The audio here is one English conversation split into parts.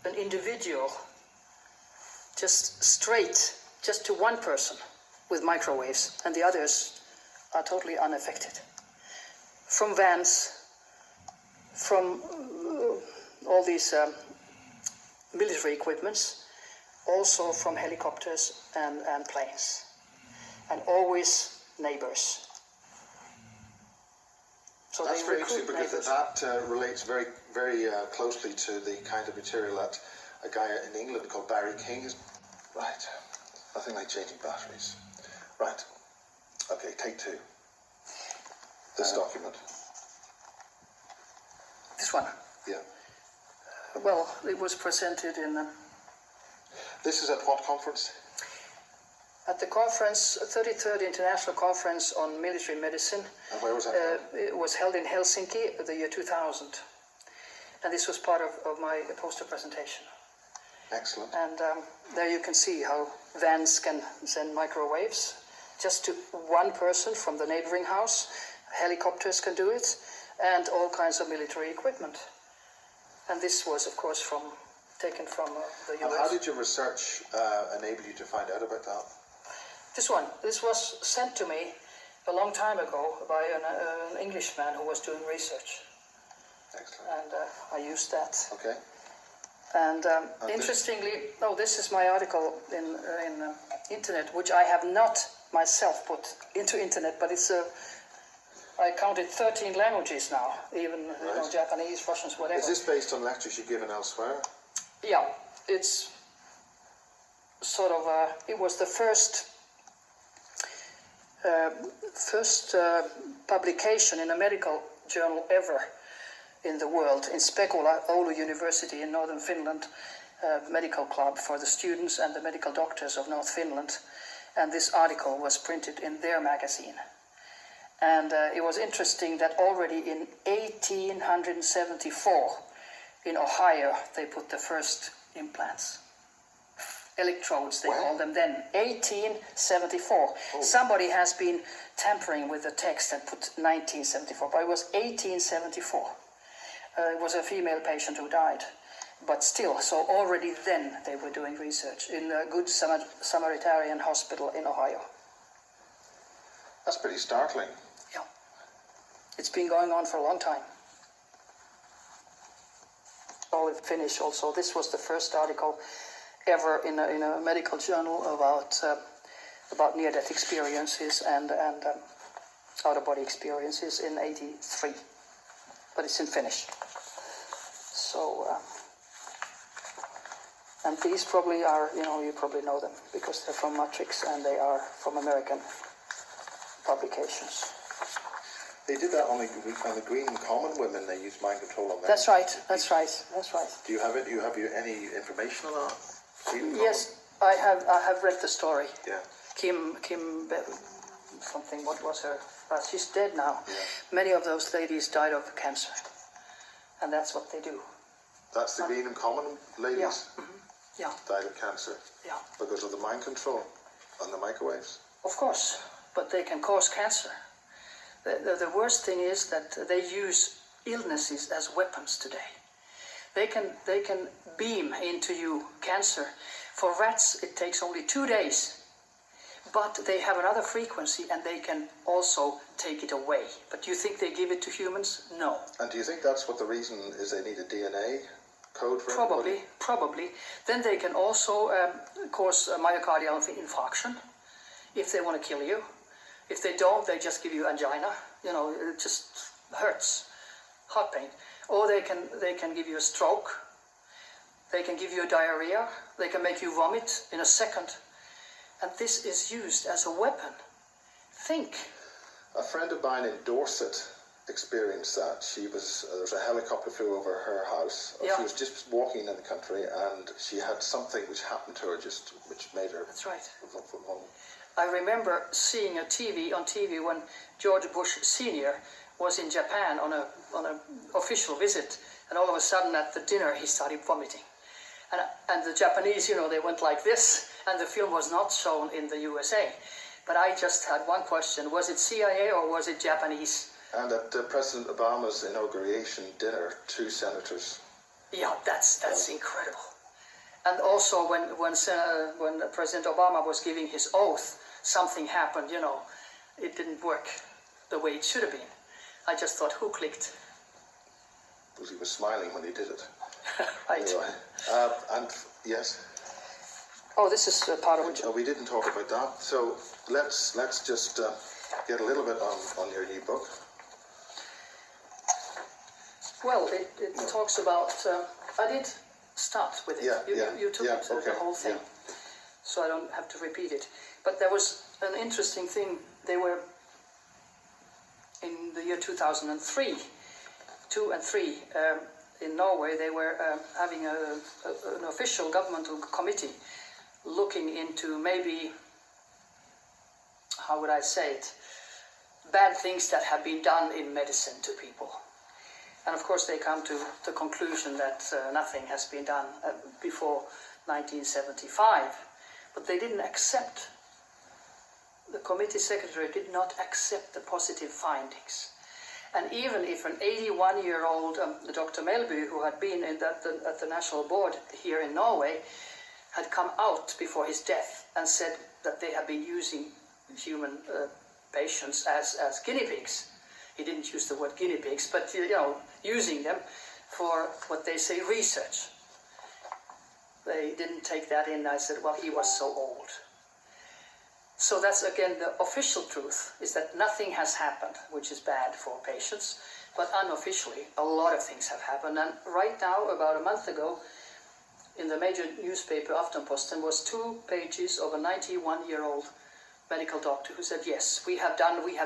an individual, just straight, just to one person with microwaves, and the others are totally unaffected. From vans, from all these military equipments, also from helicopters and planes, and always neighbors. So that's very interesting, because neighbors. that relates very, very closely to the kind of material that a guy in England called Barry King is. Right, nothing like changing batteries. Right, okay, take two. This document. This one? Yeah. Well, it was presented in... This is at what conference? At the conference, 33rd International Conference on Military Medicine. And where was that? It was held in Helsinki the year 2000. And this was part of my poster presentation. Excellent. And there you can see how vans can send microwaves just to one person from the neighboring house. Helicopters can do it, and all kinds of military equipment. And this was, of course, taken from the US. And how did your research enable you to find out about that? This was sent to me a long time ago by an Englishman who was doing research. Excellent. And I used that. Okay. And interestingly, this is my article in internet, which I have not myself put into internet, but it's I counted 13 languages now, even Right. Japanese, Russians, whatever. Is this based on lectures you've given elsewhere? Yeah, it's sort of it was the first publication in a medical journal ever in the world, in Spekula, Oulu University in northern Finland, medical club for the students and the medical doctors of North Finland. And this article was printed in their magazine. And it was interesting that already in 1874 in Ohio, they put the first implants. Electrodes, they called them then. 1874. Oh. Somebody has been tampering with the text and put 1974, but it was 1874. It was a female patient who died. But still, so already then they were doing research in a Good Samaritan Hospital in Ohio. That's pretty startling. Yeah. It's been going on for a long time. All in Finnish also. This was the first article ever in a medical journal about near-death experiences and out-of-body experiences in '83. But it's in Finnish. So, and these probably are, you probably know them because they're from Matrix and they are from American publications. They did that on the Green Common women. They used mind control on them. That's right. That's right. That's right. Do you have it? Do you have any information on that? Yes, I have read the story. Yeah. Kim something. What was her? She's dead now. Yeah. Many of those ladies died of cancer, and that's what they do. That's the Green and Common ladies. Yeah. Mm-hmm. Yeah. Died of cancer. Yeah. Because of the mind control and the microwaves. Of course, but they can cause cancer. The worst thing is that they use illnesses as weapons today. They can beam into you cancer. For rats, it takes only 2 days. But they have another frequency and they can also take it away. But do you think they give it to humans? No. And do you think that's what the reason is? They need a DNA code for everybody? Probably. Then they can also cause a myocardial infarction if they want to kill you. If they don't, they just give you angina. It just hurts, heart pain. Or they can give you a stroke. They can give you a diarrhea. They can make you vomit in a second. And this is used as a weapon. Think. A friend of mine in Dorset experienced that. There was a helicopter flew over her house. Yeah. She was just walking in the country and she had something which happened to her which made her. That's right. From home. I remember seeing on TV when George Bush Sr. was in Japan on an official visit, and all of a sudden at the dinner he started vomiting. And the Japanese, they went like this, and the film was not shown in the USA. But I just had one question: was it CIA or was it Japanese? And at President Obama's inauguration dinner, 2 senators. Yeah, that's incredible. And also when President Obama was giving his oath, something happened, it didn't work the way it should have been. I just thought, who clicked? Because he was smiling when he did it. Right. Anyway, and yes. Oh, this is part of it. We didn't talk about that. So let's just get a little bit on your new book. Well, it talks about. I did start with it. You took it, okay, the whole thing, so I don't have to repeat it. But there was an interesting thing. They were in the year 2003, 2 and 3 in Norway. They were having an official governmental committee looking into maybe, how would I say it, bad things that have been done in medicine to people. And of course they come to the conclusion that nothing has been done before 1975. But they didn't accept, the committee secretary did not accept the positive findings. And even if an 81-year-old Dr. Melby, who had been at the national board here in Norway, had come out before his death and said that they had been using human patients as guinea pigs. He didn't use the word guinea pigs, but using them for what they say research. They didn't take that in. I said, well, he was so old. So that's again the official truth, is that nothing has happened, which is bad for patients, but unofficially a lot of things have happened. And right now, about a month ago, in the major newspaper Aftenposten was 2 pages of a 91-year-old medical doctor who said, yes, we have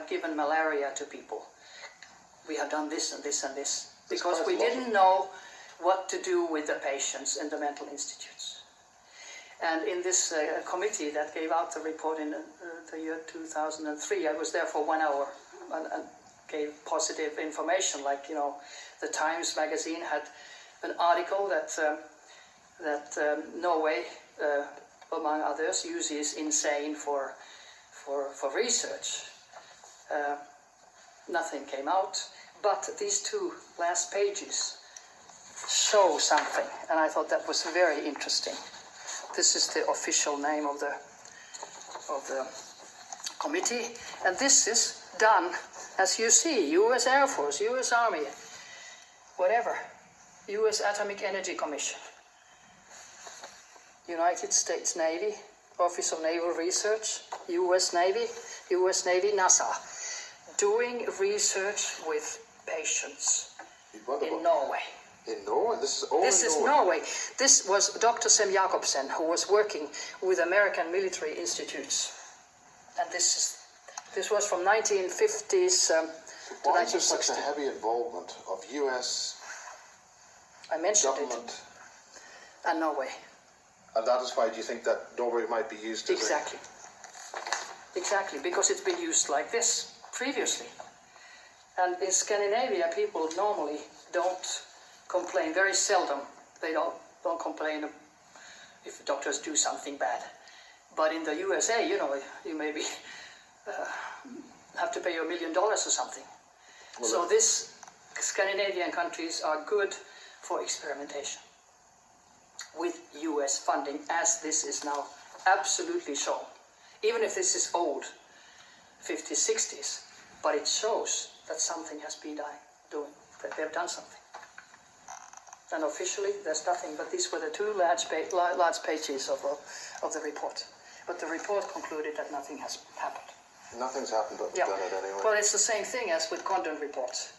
given malaria to people. We have done this and this and this, because we didn't know what to do with the patients in the mental institutes. And in this committee that gave out the report in the year 2003, I was there for 1 hour and gave positive information, like, the Times magazine had an article that Norway, among others, uses insane for research. Nothing came out, but these 2 last pages show something, and I thought that was very interesting. This is the official name of the committee, and this is done, as you see, U.S. Air Force, U.S. Army, whatever, U.S. Atomic Energy Commission, United States Navy, Office of Naval Research, U.S. Navy, NASA, doing research with patients in Norway. In Norway? This is Norway. This was Dr. Sem Jacobsen, who was working with American military institutes. And this was from 1950s to 1960. Why is there such a heavy involvement of U.S. I mentioned government? It. And Norway. And that is why, do you think that Norway might be used as Exactly, because it's been used like this previously. And in Scandinavia, people normally don't complain, very seldom. They don't complain if doctors do something bad. But in the USA, you maybe have to pay $1 million or something. Well, so these Scandinavian countries are good for experimentation with US funding, as this is now absolutely shown. Even if this is old, 50s, 60s, but it shows that something has been doing, that they've done something. And officially, there's nothing, but these were the 2 large pages of the report. But the report concluded that nothing has happened. Nothing's happened, but we've done it anyway. Well, it's the same thing as with Condon reports.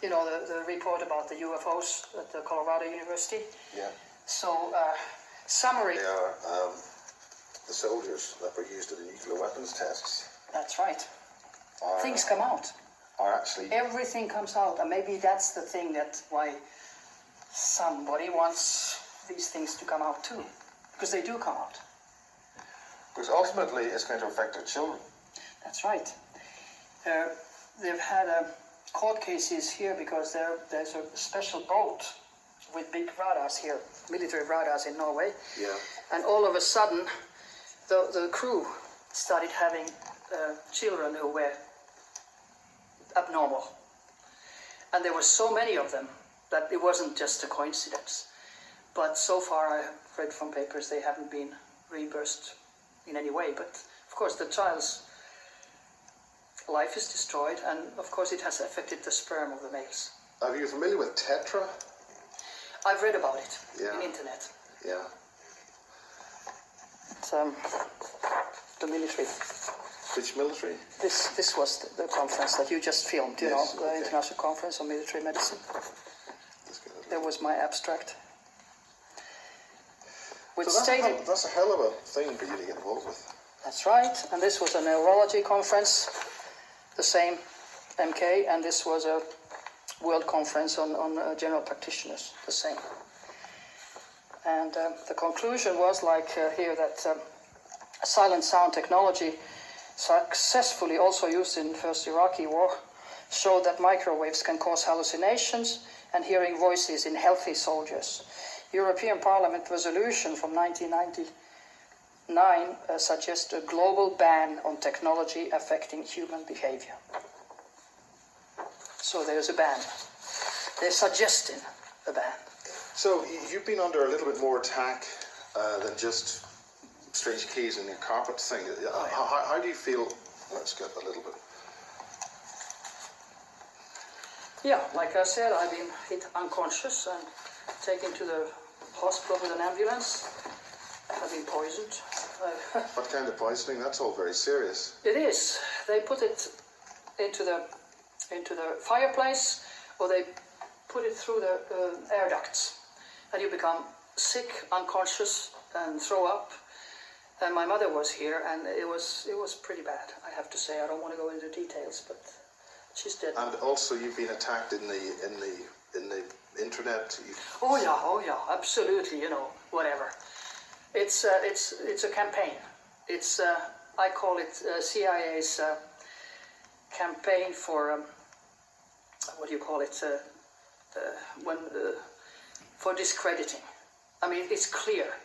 The report about the UFOs at the Colorado University. Yeah. So, summary. They are the soldiers that were used in the nuclear weapons tests. That's right. Things come out. Are actually... Everything comes out, and maybe that's the thing why somebody wants these things to come out too, because they do come out. Because ultimately it's going to affect their children. That's right. They've had court cases here because there's a special boat with big radars here, military radars in Norway. Yeah. And all of a sudden, the crew started having children who were abnormal. And there were so many of them that it wasn't just a coincidence. But so far I have read from papers they haven't been reimbursed in any way. But of course the child's life is destroyed, and of course it has affected the sperm of the males. Are you familiar with Tetra? I've read about it Yeah. in internet. Yeah. It's, the military. Which military? This was the conference that you just filmed, you Yes, know, the okay. International Conference on Military Medicine. Let's get it. There was my abstract. Which So stated... that's a hell of a thing for you to get involved with. That's right, and this was a neurology conference, the same MK, and this was a world conference on general practitioners, the same. And the conclusion was like here that silent sound technology, successfully also used in the first Iraqi war, showed that microwaves can cause hallucinations and hearing voices in healthy soldiers. European Parliament resolution from 1999 suggests a global ban on technology affecting human behavior. So there's a ban. They're suggesting a ban. So you've been under a little bit more attack than just strange keys in your carpet thing. How do you feel? Let's get a little bit. Yeah, like I said, I've been hit unconscious and taken to the hospital with an ambulance. I've been poisoned. What kind of poisoning? That's all very serious. It is. They put it into the fireplace, or they put it through the air ducts, and you become sick, unconscious, and throw up. And my mother was here, and it was pretty bad. I have to say. I don't want to go into details, but she's dead. And also, you've been attacked in the internet. Oh yeah, absolutely. You know, whatever. It's a campaign. It's I call it CIA's campaign for what do you call it? For discrediting. I mean, it's clear,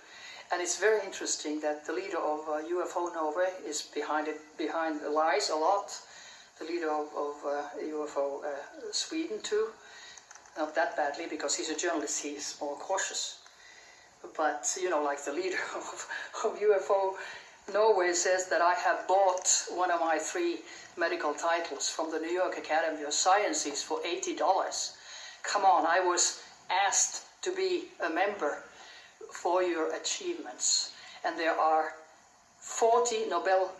and it's very interesting that the leader of UFO Norway is behind the lies a lot. The leader of UFO Sweden too, not that badly because he's a journalist. He's more cautious. But, you know, like the leader of UFO Norway says that I have bought one of my 3 medical titles from the New York Academy of Sciences for $80. Come on, I was asked to be a member for your achievements. And there are 40 Nobel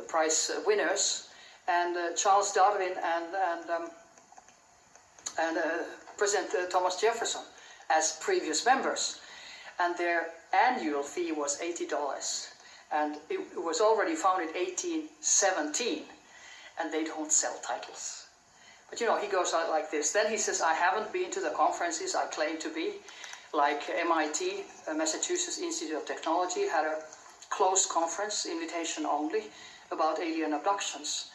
Prize winners, and Charles Darwin and President Thomas Jefferson as previous members. And their annual fee was $80, and it was already founded in 1817, and they don't sell titles. But you know, he goes out like this. Then he says, I haven't been to the conferences I claim to be, like MIT, Massachusetts Institute of Technology, had a closed conference, invitation only, about alien abductions.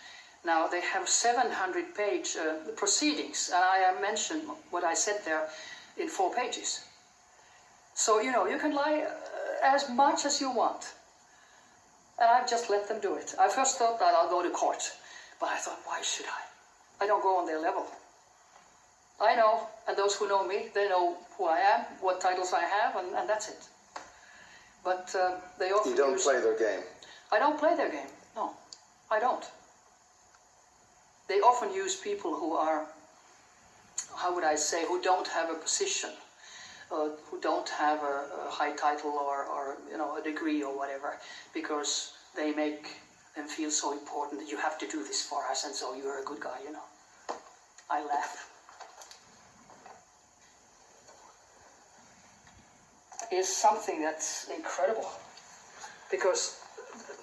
Now they have 700-page proceedings, and I have mentioned what I said there in 4 pages. So, you know, you can lie as much as you want. And I've just let them do it. I first thought that I'll go to court. But I thought, why should I? I don't go on their level. I know, and those who know me, they know who I am, what titles I have, and that's it. But they often You don't play their game. I don't play their game. No, I don't. They often use people who are, how would I say, who don't have a position. Who don't have a high title or you know, a degree or whatever, because they make them feel so important that you have to do this for us, and so you're a good guy, you know. I laugh. It's something that's incredible, because...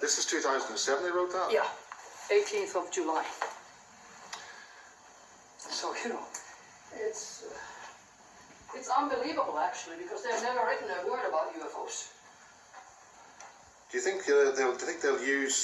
This is 2007 they wrote that? Yeah, 18th of July. So, you know, it's unbelievable, actually, because they've never written a word about UFOs. Do you think they'll use